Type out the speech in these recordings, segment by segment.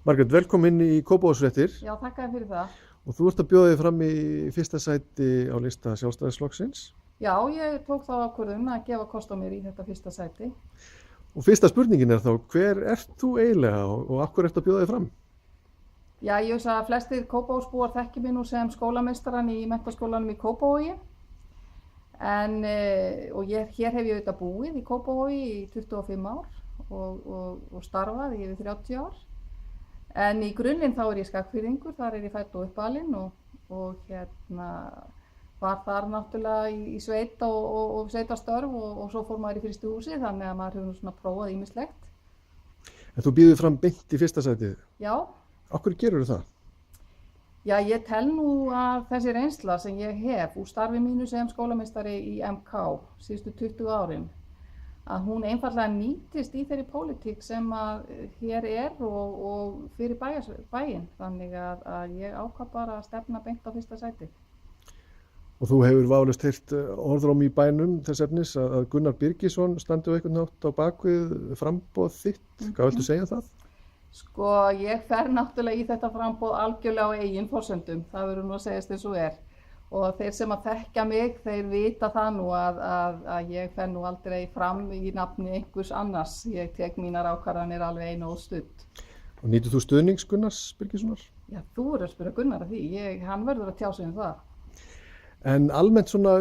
Margrét, velkomin í Kópavogsfréttir Já, þakka þér fyrir það. og þú ert að bjóða þig fram í fyrsta sæti á lista Sjálfstæðisflokksins. Já, ég tók þá ákvörðun að gefa kost á mér í þetta fyrsta sæti. Og fyrsta spurningin er þá, hver ert þú eiginlega og af hverju ert að bjóða þig fram? Já, ég veist að flestir Kópavogsbúar þekki mig nú sem skólameistaran í menntaskólanum í Kópavogi. Hér hef ég auðvitað búið í Kópavogi í 25 ár og starfað í yfir 30 ár. En í grunninn þá er ég Skagfirðingur, þar er ég fædd og uppalin og var þar náttúrulega í sveit og sveitastörf og svo fór maður í frystihúsi, þannig að maður hefur nú svona prófað ýmislegt. En þú býður fram beint í fyrsta sætið. Já. Af hverju gerur það? Já, ég tel nú að þessi reynsla sem ég hef úr starfi mínu sem skólameistari í MK síðustu 20 árin, að hún einfallega nýtist í þeirri pólitík sem að hér er og fyrir bæinn. Þannig að ég ákvað bara að stefna beint á fyrsta sæti. Og þú hefur vafalaust heyrt orðróm í bænum þess efnis að Gunnar Birgisson standi á einhvern hátt á bakvið framboð þitt. Hvað viltu segja það? Sko, ég fer náttúrulega í þetta framboð algjörlega á eigin forsendum. Það verður nú að segjast eins og er. Og þeir sem að þekkja mig, þeir vita það nú að ég fer nú aldrei fram í nafni einhvers annars. Ég tek mínar ákvarðanir alveg einu og stutt. Og nýtur þú stuðnings Gunnars Birgissonar? Já, þú verður að spyrja Gunnar að því. Hann verður að tjá sig um það. En almennt svona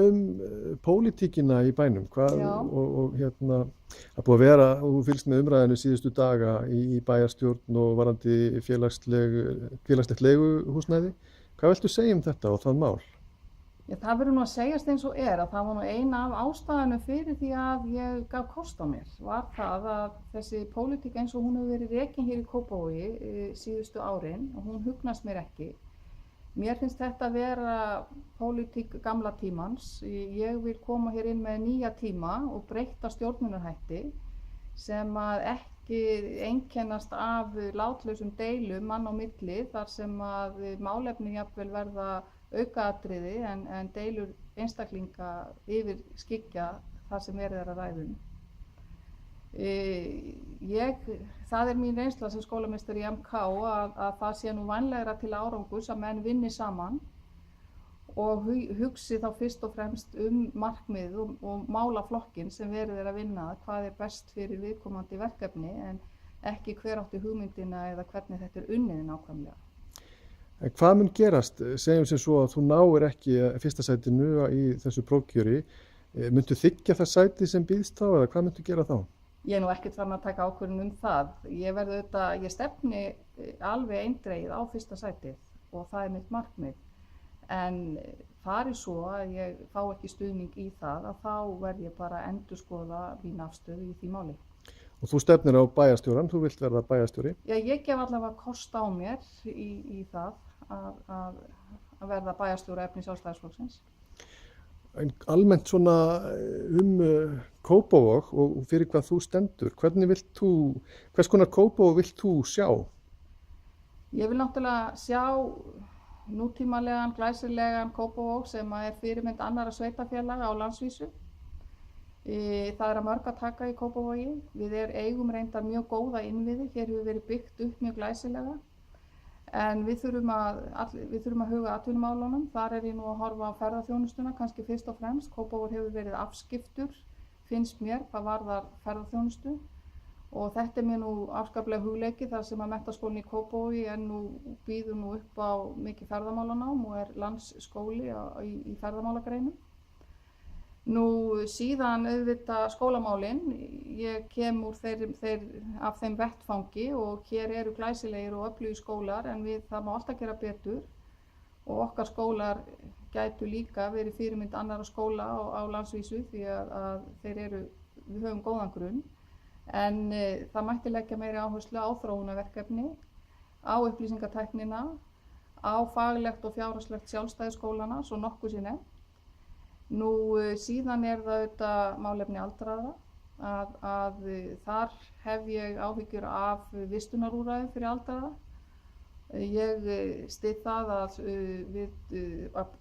pólitíkina í bænum, hvað, það búið að vera, og þú fylgst með umræðinu síðustu daga í bæjarstjórn og varðandi félagslegt leiguhúsnæði. Hvað viltu segja um þetta og það mál? Já, það verður nú að segjast eins og er að það var nú eina af ástæðunum fyrir því að ég gaf kost á mér, var það að þessi pólitík eins og hún hefur verið rekin hér í Kópavogi síðustu árin og hún hugnast mér ekki. Mér finnst þetta að vera pólitík gamla tímans. Ég vil koma hér inn með nýja tíma og breytta stjórnunarhætti sem að ekki einkennast af látlausum deilum mann á milli þar sem að málefni jafnvel verða aukaatriði en deilur einstaklinga yfir skyggja þar sem verið er að ræðum. Það er mín reynsla sem skólameistari í MK að það sé nú vænlegra til árangurs að menn vinni saman og hugsi þá fyrst og fremst markmið og málaflokkin sem verið er að vinna, hvað er best fyrir viðkomandi verkefni en ekki hver átti hugmyndina eða hvernig þetta er unnið nákvæmlega. En hvað mun gerast, segjum sem svo að þú náir ekki fyrsta sætinu í þessu prófkjöri, muntu þiggja það sæti sem býðst þá eða hvað muntu gera þá? Ég er nú ekkert farin að taka ákvörðun það. Ég stefni alveg eindregið á fyrsta sætið og það er mitt markmið. En fari svo að ég fá ekki stuðning í það að þá verð ég bara að endurskoða mína afstöðu í því máli. Og þú stefnir á bæjarstjórann, þú vilt verða bæjarstjóri? Já, ég gef allavega kost á mér í það að verða bæjarstjóra efni Sjálfstæðisflokksins. En almennt svona Kópavog og fyrir hvað þú stendur, hvers konar Kópavog vilt þú sjá? Ég vil náttúrulega sjá nútímalegan, glæsilegan Kópavog sem er fyrirmynd annarra sveitarfélaga á landsvísu. Það er að mörg að taka í Kópavogi. Við eigum reyndar mjög góða innviði, hér hefur verið byggt upp mjög glæsilega. En við þurfum að huga atvinnumálunum. Þar er ég nú að horfa á ferðaþjónustuna, kannski fyrst og fremst. Kópavogur hefur verið afskiptur, finnst mér, hvað varðar ferðaþjónustu. Og þetta er mér nú afskaplega hugleikið þar sem að menntaskólinn í Kópavogi býður nú upp á mikið ferðamálanám og er landsskóli í ferðamálagreinum. Síðan auðvitað skólamálin, ég kem úr af þeim vettfangi og hér eru glæsilegir og öflugir skólar en það má alltaf gera betur og okkar skólar gætu líka verið fyrirmynd annarra skóla á landsvísu því að við höfum góðan grunn en það mætti leggja meiri áherslu á þróunarverkefni, á upplýsingatæknina, á faglegt og fjárhagslegt sjálfstæði skólana, svo nokkuð sé nefnt. Síðan er það auðvitað málefni aldraðra að þar hef ég áhyggjur af vistunarúrræðum fyrir aldraða. Ég styð það að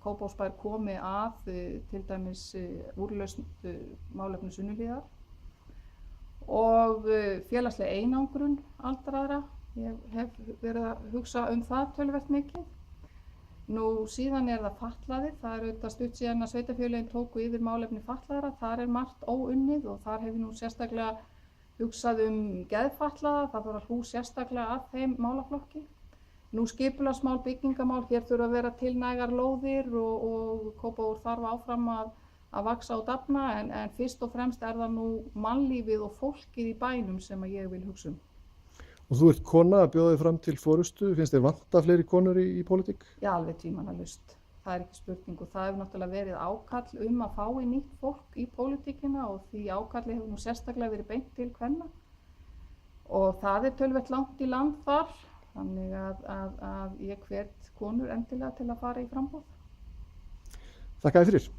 Kópavogsbær komi að til dæmis úrlausn málefni Sunnuhlíðar og félagsleg einangrun aldraðra Ég hef verið að hugsa það töluvert mikið. Nú síðan það fatlaðir, það auðvitað stutt síðan að sveitarfélögin tóku yfir málefni fatlaðra, þar margt óunnið og þar hef ég nú sérstaklega hugsað geðfatlaða, það þarf að hlúa sérstaklega að þeim málaflokki. Nú skipulagsmál, byggingamál, hér þurfa að vera til nægar lóðir og Kópavogur þarf áfram að vaxa og dafna en fyrst og fremst það nú mannlífið og fólkið í bænum sem ég vil hugsa Og þú ert kona að bjóða þig fram til forystu, finnst þér vanta fleiri konur í pólitík? Já, alveg tvímælalaust. Það ekki spurning og það hefur náttúrulega verið ákall að fá í nýtt fólk í pólitíkina og því ákalli hefur nú sérstaklega verið beint til kvenna og það töluvert langt í land þar, þannig að ég hvet konur endilega til að fara í framboð. Þakka þér fyrir.